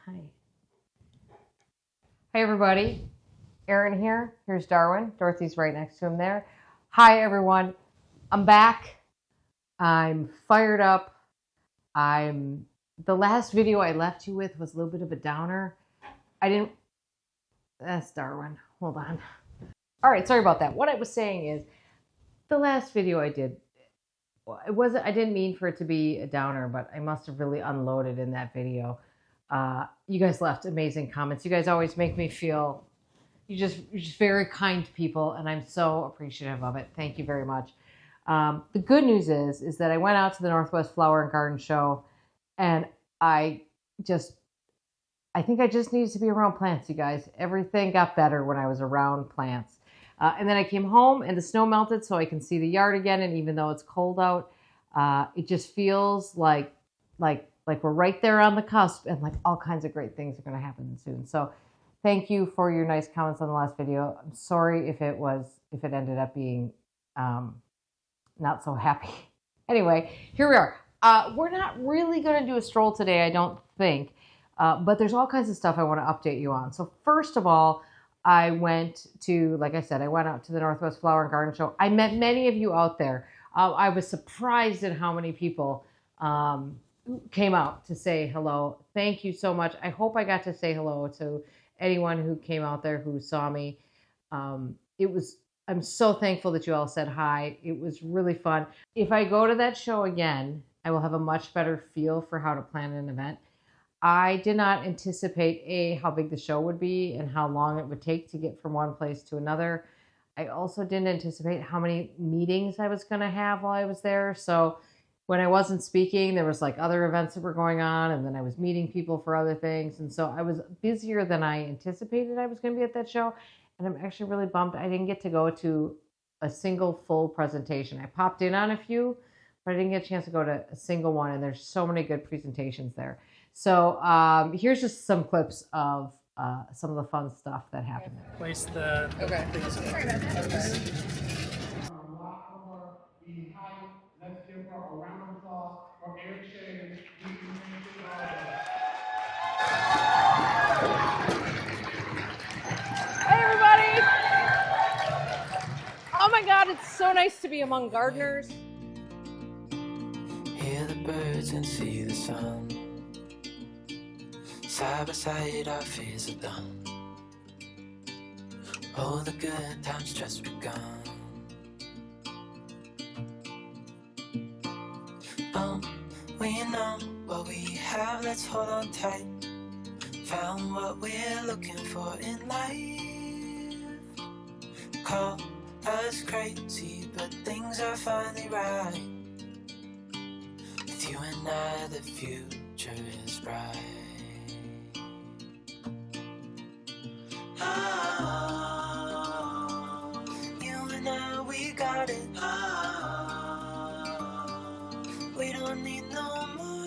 Hi. Hi, everybody. Erin here. Here's Darwin. Dorothy's right next to him there. Hi, everyone. I'm back. I'm fired up. The last video I left you with was a little bit of a downer. That's Darwin. Hold on. All right, sorry about that. What I was saying is the last video I did, I didn't mean for it to be a downer, but I must have really unloaded in that video. You guys left amazing comments. You guys always make me feel, you're just very kind people, and I'm so appreciative of it. Thank you very much. The good news is that I went out to the Northwest Flower and Garden Show, and I think I just needed to be around plants, you guys. Everything got better when I was around plants. And then I came home and the snow melted so I can see the yard again. And even though it's cold out, it just feels like we're right there on the cusp, and like all kinds of great things are going to happen soon. So thank you for your nice comments on the last video. I'm sorry if it ended up being not so happy. Anyway, here we are. We're not really going to do a stroll today, I don't think. But there's all kinds of stuff I want to update you on. So first of all, I went out to the Northwest Flower and Garden Show. I met many of you out there. I was surprised at how many people came out to say hello. Thank you so much. I hope I got to say hello to anyone who came out there who saw me. I'm so thankful that you all said hi. It was really fun. If I go to that show again, I will have a much better feel for how to plan an event. I did not anticipate how big the show would be and how long it would take to get from one place to another. I also didn't anticipate how many meetings I was going to have while I was there. So when I wasn't speaking, there was like other events that were going on, and then I was meeting people for other things. And so I was busier than I anticipated I was going to be at that show. And I'm actually really bummed I didn't get to go to a single full presentation. I popped in on a few, but I didn't get a chance to go to a single one. And there's so many good presentations there. So here's just some clips of some of the fun stuff that happened there. Place the things. Sorry about that. Let's give her a round of applause for Erin Shea. Hey everybody! Oh my God, it's so nice to be among gardeners. Hear the birds and see the sun. Side by side, our fears are done. All the good times just begun. We know what we have, let's hold on tight. Found what we're looking for in life. Call us crazy, but things are finally right. With you and I, the future is bright. You and I, we got it. We don't need no more.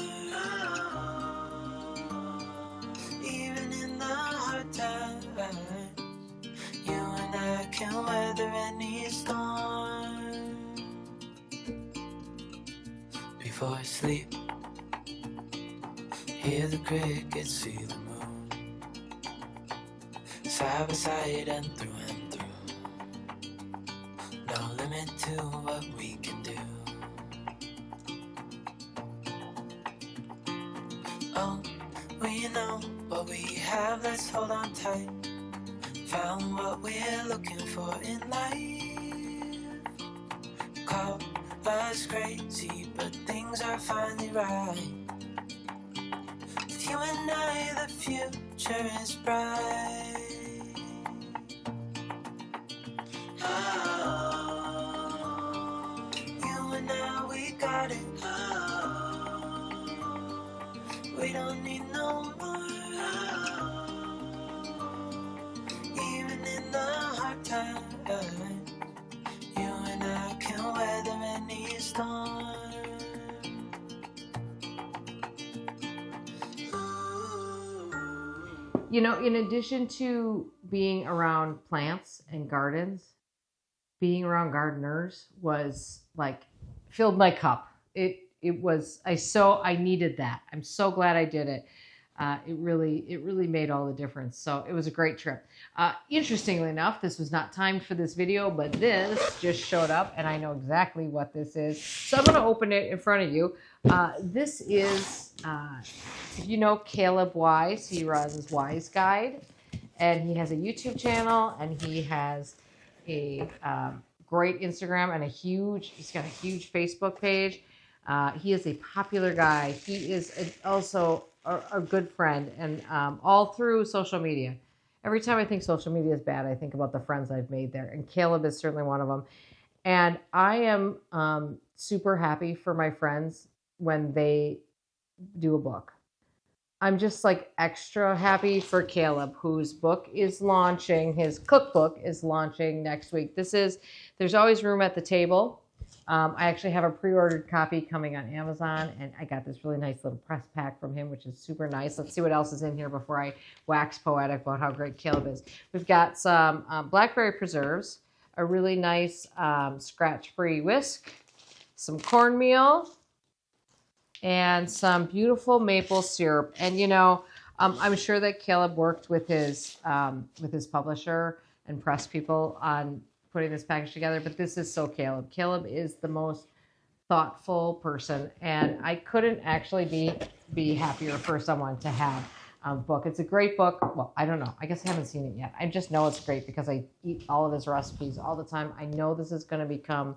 Even in the hard times, you and I can weather any storm. Before I sleep, hear the crickets, see the moon. Side by side and through. No limit to what we can do. Oh, we know what we have, let's hold on tight. Found what we're looking for in life. Call us crazy, but things are finally right. With you and I, the future is bright. You and I, we got it. We don't need no more. Even in the hard times, you and I can weather any storm. You know, in addition to being around plants and gardens, being around gardeners was like filled my cup. I needed that. I'm so glad I did it. It really made all the difference. So it was a great trip. Interestingly enough, this was not timed for this video, but this just showed up and I know exactly what this is. So I'm going to open it in front of you. This is, if you know Caleb Wise, he runs Wise Guide, and he has a YouTube channel, and he has a great Instagram and he's got a huge Facebook page. He is a popular guy. He is also a good friend, and all through social media. Every time I think social media is bad, I think about the friends I've made there, and Caleb is certainly one of them. And I am super happy for my friends when they do a book. I'm just like extra happy for Caleb, whose book is launching, his cookbook is launching next week. There's always room at the table. I actually have a pre-ordered copy coming on Amazon, and I got this really nice little press pack from him, which is super nice. Let's see what else is in here before I wax poetic about how great Caleb is. We've got some blackberry preserves, a really nice scratch-free whisk, some cornmeal, and some beautiful maple syrup. And I'm sure that Caleb worked with his publisher and press people on putting this package together, but this is so Caleb. Caleb is the most thoughtful person, and I couldn't actually be happier for someone to have a book. It's a great book. Well, I don't know. I guess I haven't seen it yet. I just know it's great because I eat all of his recipes all the time. I know this is going to become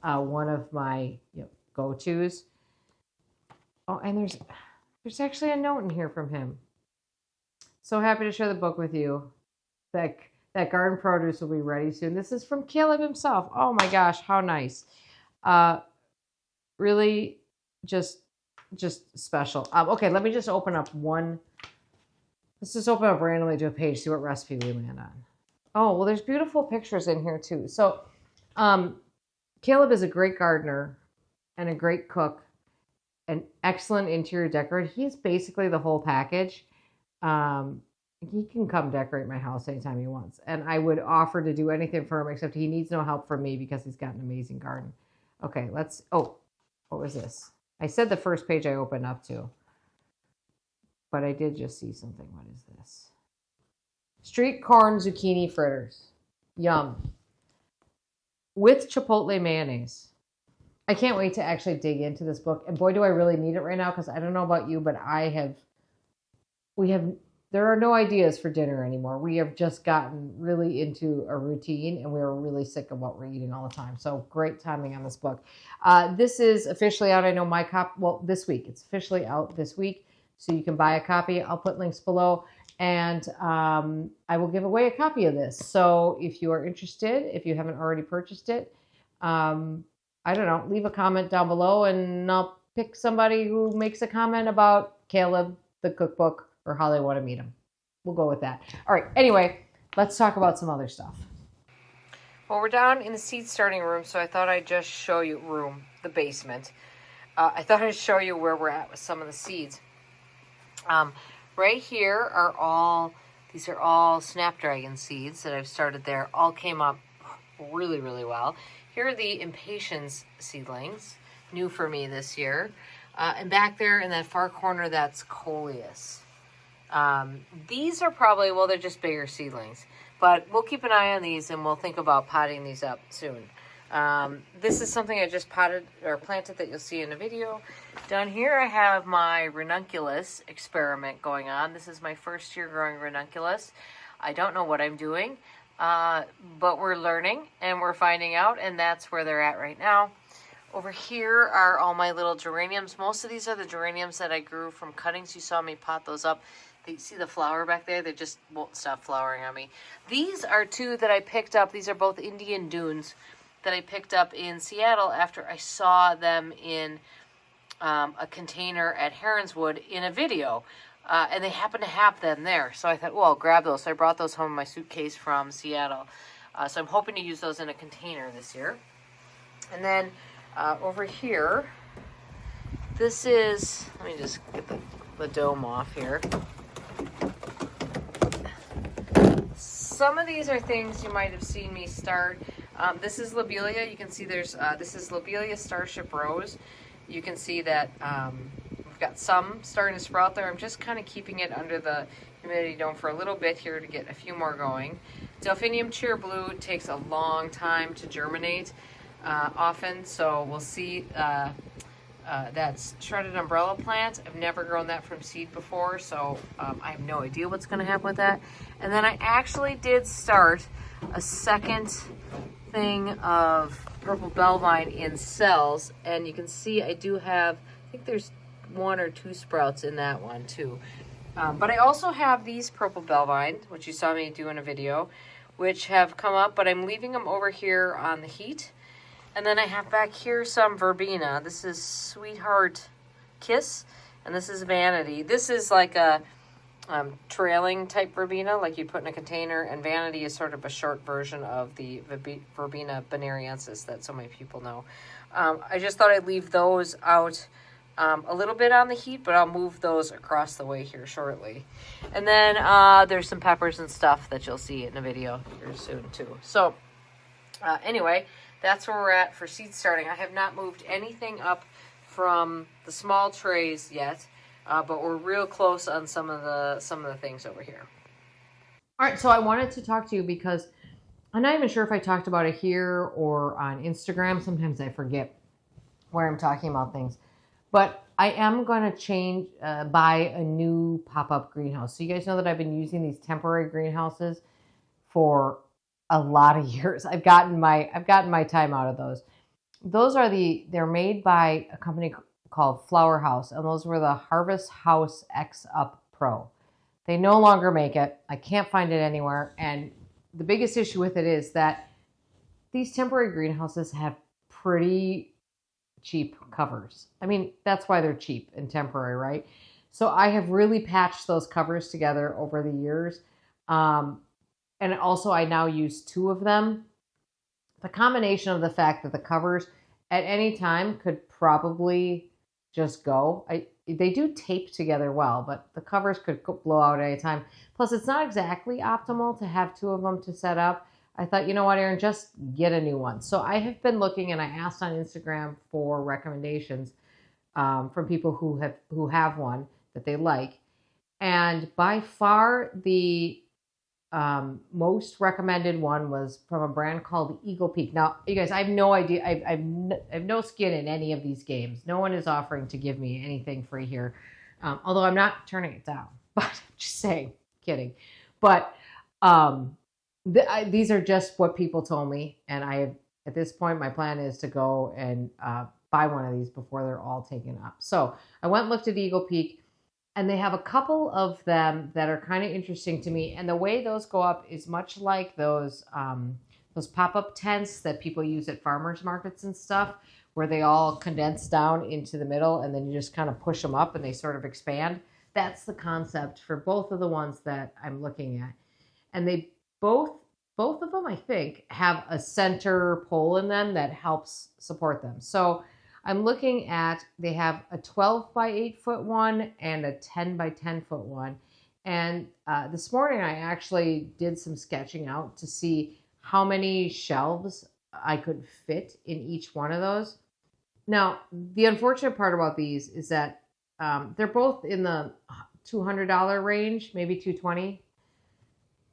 one of my go-tos. Oh, and there's actually a note in here from him. So happy to share the book with you. That garden produce will be ready soon. This is from Caleb himself. Oh my gosh, how nice. Really just special. Okay, let me just open up one. Let's just open up randomly to a page, see what recipe we land on. Oh, well, there's beautiful pictures in here too. So Caleb is a great gardener and a great cook, an excellent interior decorator. He's basically the whole package. He can come decorate my house anytime he wants. And I would offer to do anything for him, except he needs no help from me because he's got an amazing garden. Okay, what was this? I said the first page I opened up to, but I did just see something. What is this? Street corn zucchini fritters. Yum. With chipotle mayonnaise. I can't wait to actually dig into this book. And boy, do I really need it right now, because I don't know about you, but there are no ideas for dinner anymore. We have just gotten really into a routine, and we're really sick of what we're eating all the time. So great timing on this book. This is officially out. I know my copy, this week. It's officially out this week, so you can buy a copy. I'll put links below, and I will give away a copy of this. So if you are interested, if you haven't already purchased it, I don't know, leave a comment down below, and I'll pick somebody who makes a comment about Caleb, the cookbook, or how they want to meet him. We'll go with that. All right, anyway, let's talk about some other stuff. Well, we're down in the seed starting room, so I thought I'd just show you the basement. I thought I'd show you where we're at with some of the seeds. Right here are these are all snapdragon seeds that I've started there. All came up really, really well. Here are the Impatient seedlings, new for me this year. And back there in that far corner, that's coleus. These are probably, they're just bigger seedlings, but we'll keep an eye on these, and we'll think about potting these up soon. This is something I just potted or planted that you'll see in a video. Down here I have my ranunculus experiment going on. This is my first year growing ranunculus. I don't know what I'm doing, but we're learning and we're finding out, and that's where they're at right now. Over here are all my little geraniums. Most of these are the geraniums that I grew from cuttings. You saw me pot those up. You see the flower back there? They just won't stop flowering on me. These are two that I picked up. These are both Indian dunes that I picked up in Seattle after I saw them in a container at Heronswood in a video. And they happened to have them there. So I thought, well, I'll grab those. So I brought those home in my suitcase from Seattle. So I'm hoping to use those in a container this year. And then over here, this is, let me just get the dome off here. Some of these are things you might have seen me start. This is lobelia. You can see this is lobelia Starship Rose. You can see that I've got some starting to sprout there. I'm just kind of keeping it under the humidity dome for a little bit here to get a few more going. Delphinium Cheer Blue takes a long time to germinate often, so we'll see. That's shredded umbrella plant. I've never grown that from seed before, so I have no idea what's going to happen with that. And then I actually did start a second thing of purple bellvine in cells, and you can see I do have, I think there's 1 or 2 sprouts in that one too. But I also have these purple bellvines, which you saw me do in a video, which have come up, but I'm leaving them over here on the heat. And then I have back here some verbena. This is Sweetheart Kiss, and this is Vanity. This is like a trailing type verbena, like you put in a container, and Vanity is sort of a short version of the verbena bonariensis that so many people know. I just thought I'd leave those out a little bit on the heat, but I'll move those across the way here shortly. And then there's some peppers and stuff that you'll see in a video here soon too. So anyway, that's where we're at for seed starting. I have not moved anything up from the small trays yet, but we're real close on some of the things over here. All right, so I wanted to talk to you because I'm not even sure if I talked about it here or on Instagram. Sometimes I forget where I'm talking about things. But I am going to buy a new pop-up greenhouse. So you guys know that I've been using these temporary greenhouses for a lot of years. I've gotten my time out of those. They're made by a company called Flower House, and those were the Harvest House X Up Pro. They no longer make it. I can't find it anywhere. And the biggest issue with it is that these temporary greenhouses have pretty cheap covers. I mean, that's why they're cheap and temporary, right? So I have really patched those covers together over the years. And also I now use 2 of them. The combination of the fact that the covers at any time could probably just go. They do tape together well, but the covers could blow out at any time. Plus, it's not exactly optimal to have 2 of them to set up. I thought, you know what, Erin, just get a new one. So I have been looking, and I asked on Instagram for recommendations from people who have one that they like. And by far the most recommended one was from a brand called Eagle Peak. Now, you guys, I have no idea. I have no skin in any of these games. No one is offering to give me anything free here, although I'm not turning it down. But I'm just saying, kidding. But these are just what people told me, and at this point, my plan is to go and buy one of these before they're all taken up. So I went and looked at Eagle Peak. And they have a couple of them that are kind of interesting to me. And the way those go up is much like those pop-up tents that people use at farmers markets and stuff, where they all condense down into the middle and then you just kind of push them up and they sort of expand. That's the concept for both of the ones that I'm looking at. And they both of them, I think, have a center pole in them that helps support them. So I'm looking at, they have a 12 by 8 foot one and a 10 by 10 foot one. And this morning I actually did some sketching out to see how many shelves I could fit in each one of those. Now, the unfortunate part about these is that they're both in the $200 range, maybe $220,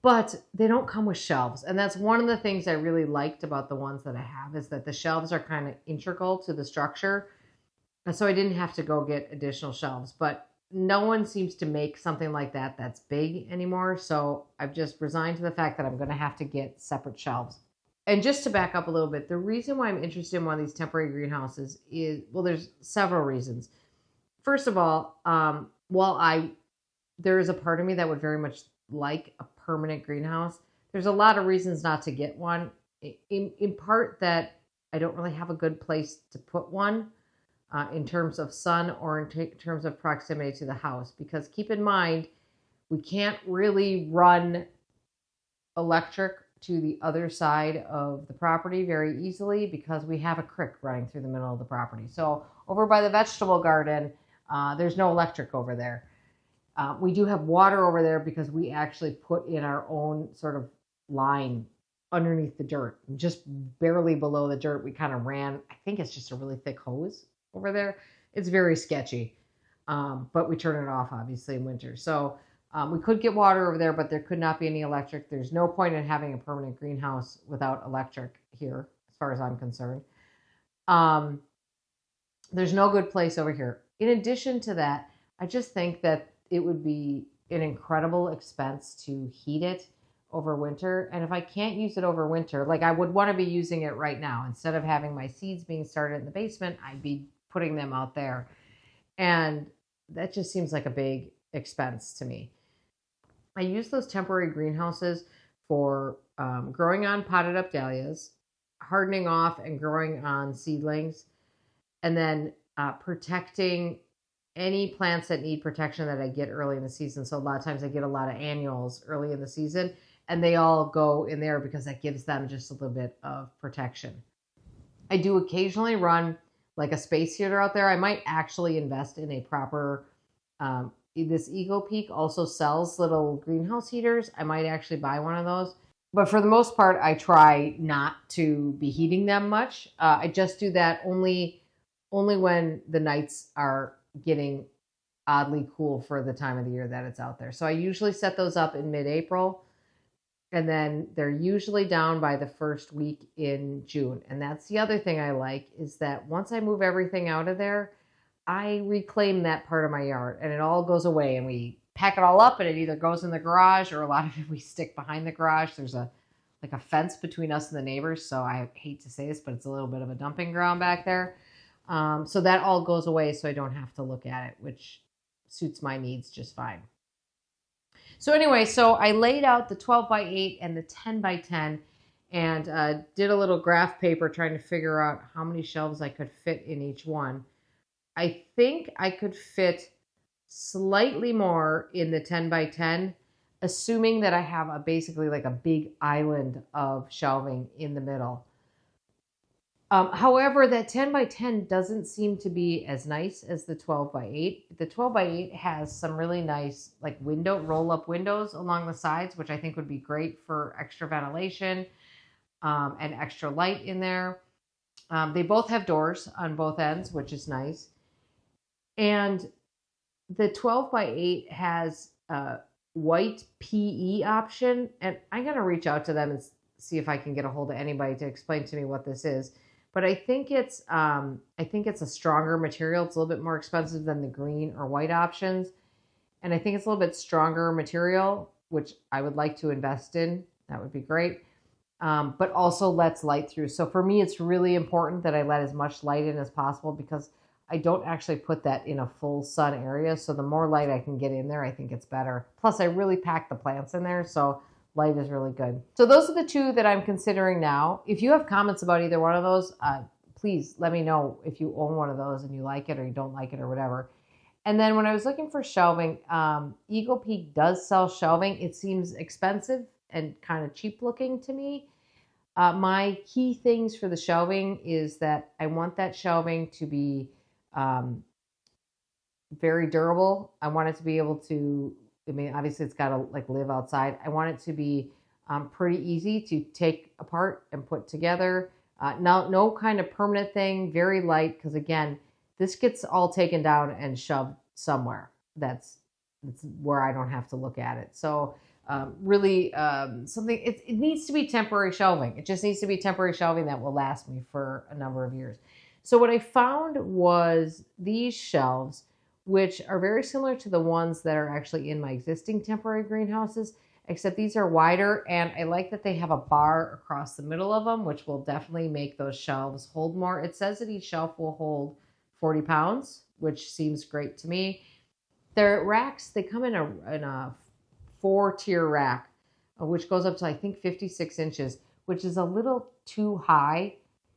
but they don't come with shelves. And that's one of the things I really liked about the ones that I have, is that the shelves are kind of integral to the structure. And so I didn't have to go get additional shelves, but no one seems to make something like that that's big anymore. So I've just resigned to the fact that I'm going to have to get separate shelves. And just to back up a little bit, the reason why I'm interested in one of these temporary greenhouses is, well, there's several reasons. First of all, there is a part of me that would very much like a permanent greenhouse. There's a lot of reasons not to get one. In part that I don't really have a good place to put one in terms of sun or in terms of proximity to the house. Because keep in mind, we can't really run electric to the other side of the property very easily because we have a creek running through the middle of the property. So over by the vegetable garden, there's no electric over there. We do have water over there because we actually put in our own sort of line underneath the dirt, just barely below the dirt. We kind of ran, I think it's just a really thick hose over there. It's very sketchy. but we turn it off obviously in winter. So we could get water over there, but there could not be any electric. There's no point in having a permanent greenhouse without electric here, as far as I'm concerned. There's no good place over here. In addition to that, I just think that it would be an incredible expense to heat it over winter. And if I can't use it over winter, like I would want to be using it right now. Instead of having my seeds being started in the basement, I'd be putting them out there. And that just seems like a big expense to me. I use those temporary greenhouses for growing on potted up dahlias, hardening off and growing on seedlings, and then protecting any plants that need protection that I get early in the season. So a lot of times I get a lot of annuals early in the season, and they all go in there because that gives them just a little bit of protection. I do occasionally run like a space heater out there. I might actually invest in a proper, this Eagle Peak also sells little greenhouse heaters. I might actually buy one of those. But for the most part, I try not to be heating them much. I just do that only when the nights are getting oddly cool for the time of the year that it's out there. So I usually set those up in mid-April, and then they're usually down by the first week in June. And that's the other thing I like, is that once I move everything out of there, I reclaim that part of my yard, and it all goes away, and we pack it all up, and it either goes in the garage, or a lot of it we stick behind the garage. There's a fence between us and the neighbors, so I hate to say this, but it's a little bit of a dumping ground back there. So that all goes away, so I don't have to look at it, which suits my needs just fine. So anyway, so I laid out the 12 by 8 and the 10 by 10 and did a little graph paper trying to figure out how many shelves I could fit in each one. I think I could fit slightly more in the 10 by 10, assuming that I have basically like a big island of shelving in the middle. However, that 10 by 10 doesn't seem to be as nice as the 12 by 8. The 12 by 8 has some really nice like roll-up windows along the sides, which I think would be great for extra ventilation and extra light in there. They both have doors on both ends, which is nice. And the 12 by 8 has a white PE option, and I'm going to reach out to them and see if I can get a hold of anybody to explain to me what this is. But I think it's a stronger material. It's a little bit more expensive than the green or white options. And I think it's a little bit stronger material, which I would like to invest in. That would be great. But also lets light through. So for me, it's really important that I let as much light in as possible, because I don't actually put that in a full sun area. So the more light I can get in there, I think it's better. Plus, I really pack the plants in there, so light is really good. So those are the two that I'm considering now. If you have comments about either one of those, please let me know if you own one of those and you like it or you don't like it or whatever. And then when I was looking for shelving, Eagle Peak does sell shelving. It seems expensive and kind of cheap looking to me. My key things for the shelving is that I want that shelving to be very durable. I want it to be able to, obviously it's got to like live outside. I want it to be pretty easy to take apart and put together. No kind of permanent thing, very light, because again, this gets all taken down and shoved somewhere. That's where I don't have to look at it. So really something, it needs to be temporary shelving. It just needs to be temporary shelving that will last me for a number of years. So what I found was these shelves, which are very similar to the ones that are actually in my existing temporary greenhouses, except these are wider, and I like that they have a bar across the middle of them, which will definitely make those shelves hold more. It says that each shelf will hold 40 pounds, which seems great to me. Their racks, they come in a 4-tier rack, which goes up to I think 56 inches, which is a little too high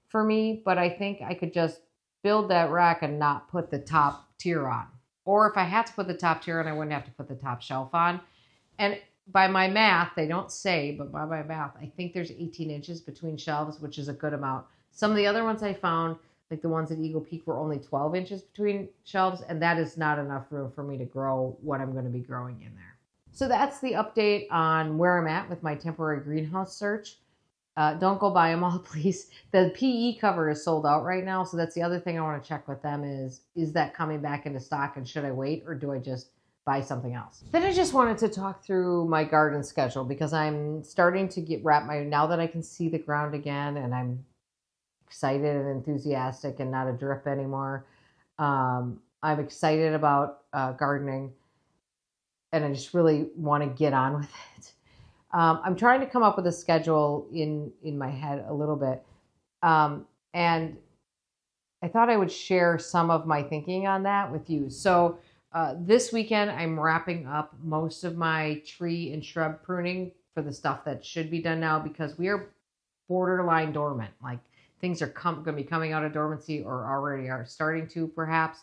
for me, but I think I could just build that rack and not put the top tier on. Or if I had to put the top tier on, I wouldn't have to put the top shelf on. And by my math, they don't say, but by my math, I think there's 18 inches between shelves, which is a good amount. Some of the other ones I found, like the ones at Eagle Peak, were only 12 inches between shelves, and that is not enough room for me to grow what I'm going to be growing in there. So that's the update on where I'm at with my temporary greenhouse search. Don't go buy them all, please. The PE cover is sold out right now, so that's the other thing I want to check with them is that coming back into stock, and should I wait or do I just buy something else? Then I just wanted to talk through my garden schedule because I'm starting to now that I can see the ground again and I'm excited and enthusiastic and not a drip anymore. I'm excited about gardening, and I just really want to get on with it. I'm trying to come up with a schedule in my head a little bit. And I thought I would share some of my thinking on that with you. So this weekend, I'm wrapping up most of my tree and shrub pruning for the stuff that should be done now because we are borderline dormant. Like things are going to be coming out of dormancy or already are starting to perhaps.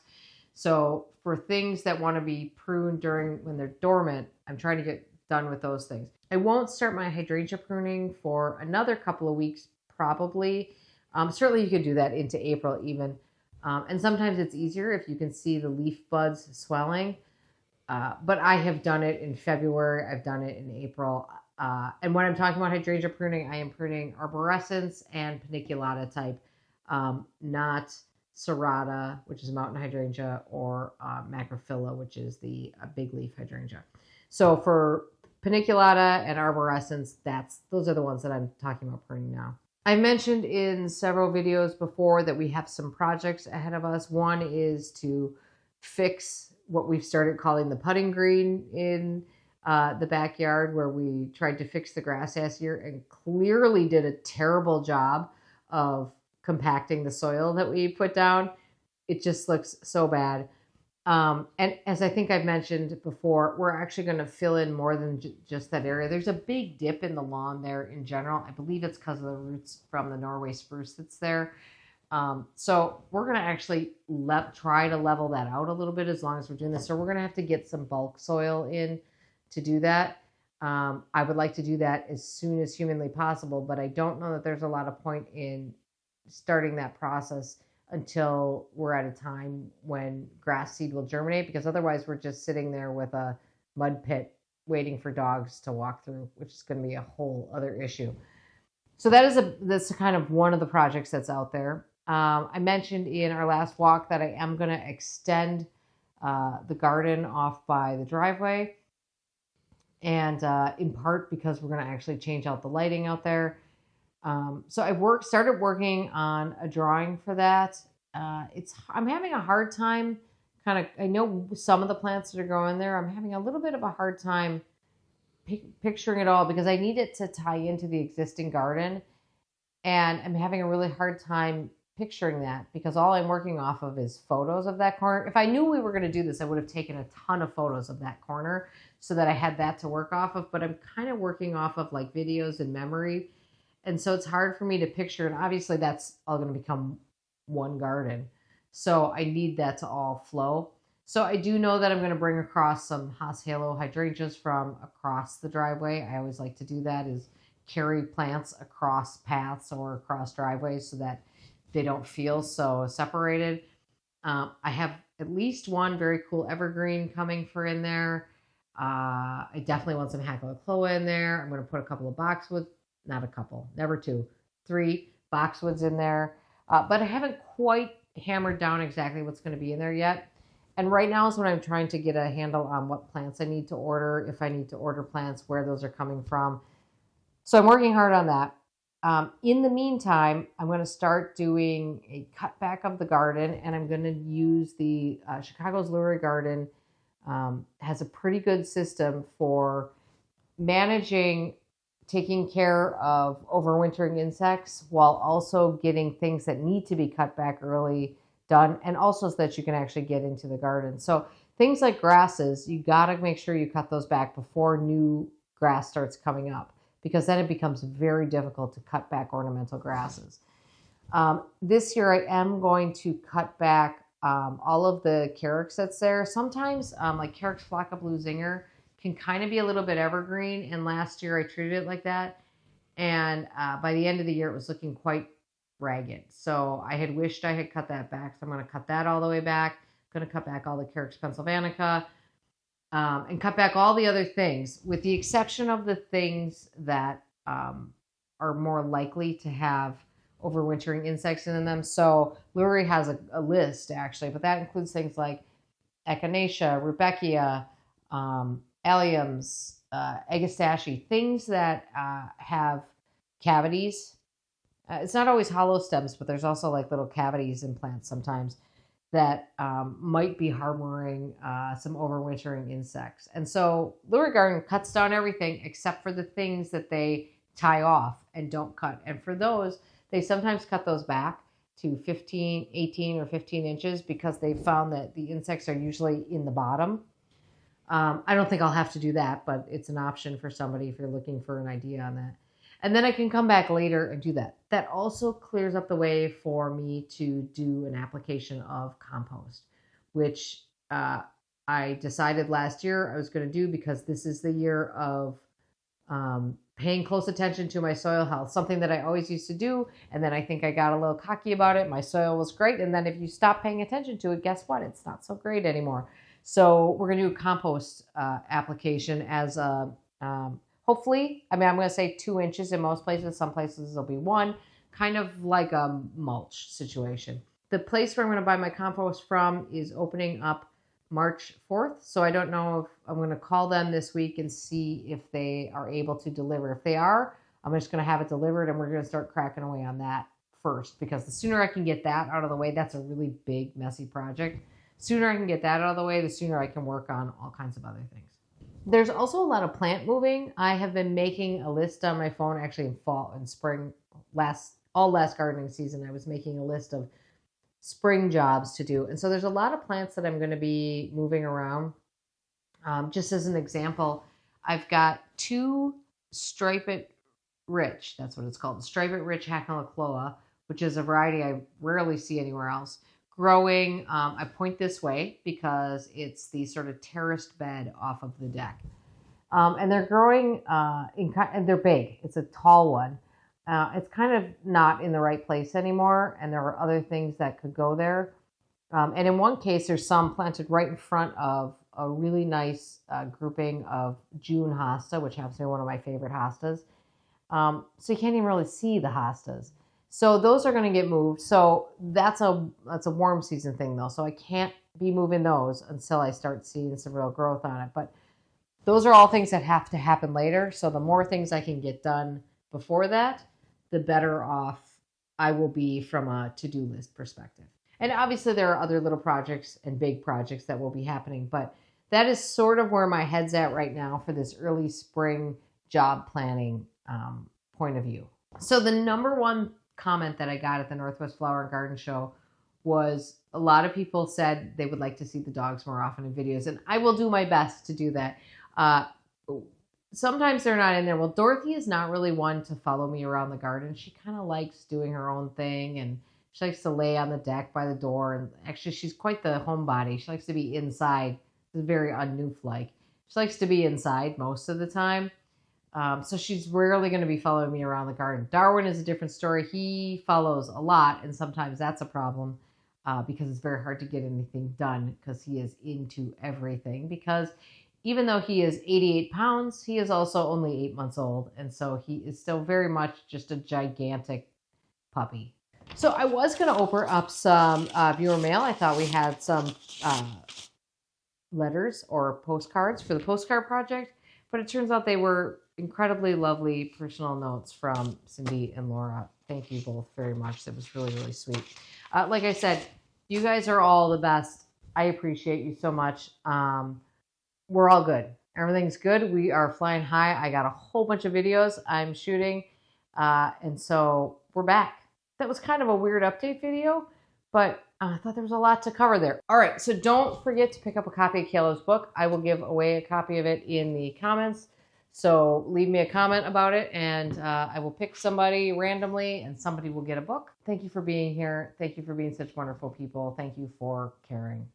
So for things that want to be pruned when they're dormant, I'm trying to get done with those things. I won't start my hydrangea pruning for another couple of weeks, probably. Certainly you could do that into April even. And sometimes it's easier if you can see the leaf buds swelling. But I have done it in February. I've done it in April. And when I'm talking about hydrangea pruning, I am pruning arborescens and paniculata type, not serrata, which is mountain hydrangea, or macrophylla, which is the big leaf hydrangea. So for paniculata and arborescens, those are the ones that I'm talking about pruning now. I mentioned in several videos before that we have some projects ahead of us. One is to fix what we've started calling the putting green in the backyard, where we tried to fix the grass last year and clearly did a terrible job of compacting the soil that we put down. It just looks so bad. And as I think I've mentioned before, we're actually going to fill in more than just that area. There's a big dip in the lawn there in general. I believe it's because of the roots from the Norway spruce that's there. So we're going to actually try to level that out a little bit as long as we're doing this. So we're going to have to get some bulk soil in to do that. I would like to do that as soon as humanly possible, but I don't know that there's a lot of point in starting that process until we're at a time when grass seed will germinate, because otherwise we're just sitting there with a mud pit waiting for dogs to walk through, which is going to be a whole other issue. So that's kind of one of the projects that's out there. I mentioned in our last walk that I am going to extend the garden off by the driveway, and in part because we're going to actually change out the lighting out there. So I started working on a drawing for that. I'm having a hard time I know some of the plants that are growing there. I'm having a little bit of a hard time picturing it all because I need it to tie into the existing garden. And I'm having a really hard time picturing that because all I'm working off of is photos of that corner. If I knew we were going to do this, I would have taken a ton of photos of that corner so that I had that to work off of. But I'm kind of working off of like videos and memory. And so it's hard for me to picture. And obviously that's all going to become one garden. So I need that to all flow. So I do know that I'm going to bring across some Haas Halo hydrangeas from across the driveway. I always like to do that, is carry plants across paths or across driveways so that they don't feel so separated. I have at least one very cool evergreen coming for in there. I definitely want some Hackalochloa in there. I'm going to put a couple of boxwoods. Not a couple, never two, 3 boxwoods in there. But I haven't quite hammered down exactly what's going to be in there yet. And right now is when I'm trying to get a handle on what plants I need to order, if I need to order plants, where those are coming from. So I'm working hard on that. In the meantime, I'm going to start doing a cutback of the garden, and I'm going to use the Chicago's Lurie Garden. Has a pretty good system for managing taking care of overwintering insects while also getting things that need to be cut back early done, and also so that you can actually get into the garden. So things like grasses, you got to make sure you cut those back before new grass starts coming up, because then it becomes very difficult to cut back ornamental grasses. This year I am going to cut back all of the Carex that's there. Sometimes like Carex Flocka Blue Zinger can kind of be a little bit evergreen, and last year I treated it like that, and by the end of the year it was looking quite ragged. So I had wished I had cut that back, so I'm going to cut that all the way back. I'm going to cut back all the Carex Pennsylvanica, and cut back all the other things, with the exception of the things that are are more likely to have overwintering insects in them. So Lurie has a list actually, but that includes things like Echinacea, Rudbeckia, Alliums, Agastache, things that have cavities. It's not always hollow stems, but there's also like little cavities in plants sometimes that might be harboring some overwintering insects. And so Lurie Garden cuts down everything except for the things that they tie off and don't cut. And for those, they sometimes cut those back to 15, 18, or 15 inches because they found that the insects are usually in the bottom. I don't think I'll have to do that, but it's an option for somebody if you're looking for an idea on that. And then I can come back later and do that. That also clears up the way for me to do an application of compost, which I decided last year I was going to do because this is the year of paying close attention to my soil health, something that I always used to do. And then I think I got a little cocky about it. My soil was great. And then if you stop paying attention to it, guess what? It's not so great anymore. So we're going to do a compost application as a, hopefully, I mean, I'm going to say 2 inches in most places. Some places it'll be 1, kind of like a mulch situation. The place where I'm going to buy my compost from is opening up March 4th. So I don't know if I'm going to call them this week and see if they are able to deliver. If they are, I'm just going to have it delivered and we're going to start cracking away on that first, because the sooner I can get that out of the way, that's a really big, messy project. Sooner I can get that out of the way, the sooner I can work on all kinds of other things. There's also a lot of plant moving. I have been making a list on my phone, actually in fall and spring, all last gardening season. I was making a list of spring jobs to do. And so there's a lot of plants that I'm going to be moving around. Just as an example, I've got 2 Striped Rich, that's what it's called, Striped Rich Hacknalacloa, which is a variety I rarely see anywhere else, growing. I point this way because it's the sort of terraced bed off of the deck. And they're growing, and they're big. It's a tall one. It's kind of not in the right place anymore, and there are other things that could go there. And in one case, there's some planted right in front of a really nice grouping of June hosta, which happens to be one of my favorite hostas. So you can't even really see the hostas. So those are going to get moved. So that's a warm season thing, though. So I can't be moving those until I start seeing some real growth on it. But those are all things that have to happen later. So the more things I can get done before that, the better off I will be from a to-do list perspective. And obviously there are other little projects and big projects that will be happening, but that is sort of where my head's at right now for this early spring job planning point of view. So the number one comment that I got at the Northwest Flower and Garden Show was a lot of people said they would like to see the dogs more often in videos, and I will do my best to do that. Sometimes they're not in there. Well, Dorothy is not really one to follow me around the garden. She kind of likes doing her own thing, and she likes to lay on the deck by the door. And actually, she's quite the homebody. She likes to be inside. It's very un-Noof-like. She likes to be inside most of the time. So she's rarely going to be following me around the garden. Darwin is a different story. He follows a lot, and sometimes that's a problem because it's very hard to get anything done because he is into everything. Because even though he is 88 pounds, he is also only 8 months old. And so he is still very much just a gigantic puppy. So I was going to open up some viewer mail. I thought we had some letters or postcards for the postcard project, but it turns out they were incredibly lovely personal notes from Cindy and Laura. Thank you both very much. That was really, really sweet. Like I said, you guys are all the best. I appreciate you so much. We're all good. Everything's good. We are flying high. I got a whole bunch of videos I'm shooting. And so we're back. That was kind of a weird update video, but I thought there was a lot to cover there. All right. So don't forget to pick up a copy of Kayla's book. I will give away a copy of it in the comments. So leave me a comment about it and I will pick somebody randomly and somebody will get a book. Thank you for being here. Thank you for being such wonderful people. Thank you for caring.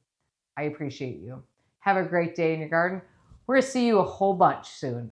I appreciate you. Have a great day in your garden. We're going to see you a whole bunch soon.